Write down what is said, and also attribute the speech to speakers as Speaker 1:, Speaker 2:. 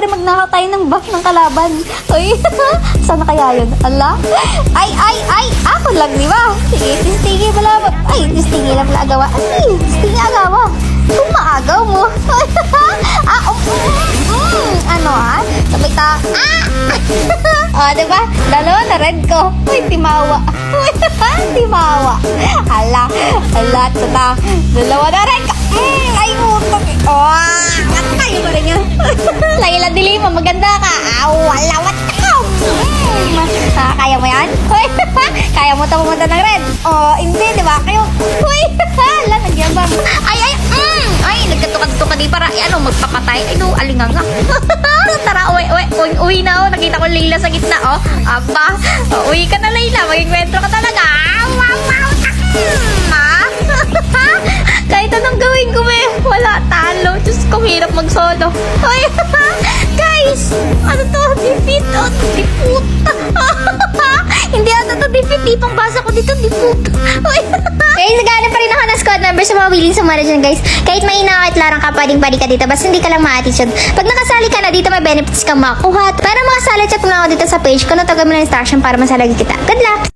Speaker 1: syempre magnakaw tayo ng buff ng kalaban. Uy, sana kaya yun? Ala? Ay! Ako lang, di ba? Sige, tistingi pala. Ay, tistingi lang pala agawa. Ay, tistingi agawa. Kung maagaw mo. Ano sabay ta. Diba? Dalawa na red ko. Uy, timawa. Timawa. Ala, tata. Dalawa na red ko. Ay, utok. Kayo pa rin yan. Layla Dilima, maganda ka. Wala, what ka? Kaya mo yan? Kaya mo ito pumunta ng red? Hindi, di ba? Kayo, hala, nagyabang. Ay, nagkatukad-tukad di para, magpapatay. Ay, no, alinganga. Tara, uwi na, nakita ko Layla sa gitna, Aba, uwi ka na, Layla. Mag-enkwentro ka talaga. Kahit anong gawin ko, wala, talo. Diyos ko, hirap mag-solo. Guys, ano to? Defeat, defeat. Hindi ata to defeat, tipang basa ko dito, defeat. Guys, naghanap pa rin ako ng squad members sa mga willing sumara dyan, guys. Kahit mahina at larang ka, pwedeng-pwede ka dito, basta hindi ka lang ma-attitude. Pag nakasali ka na dito, may benefits kang makuha. Para makasali, chat mo lang ako dito sa page ko, natagam mo na instruction para masali kita. Good luck!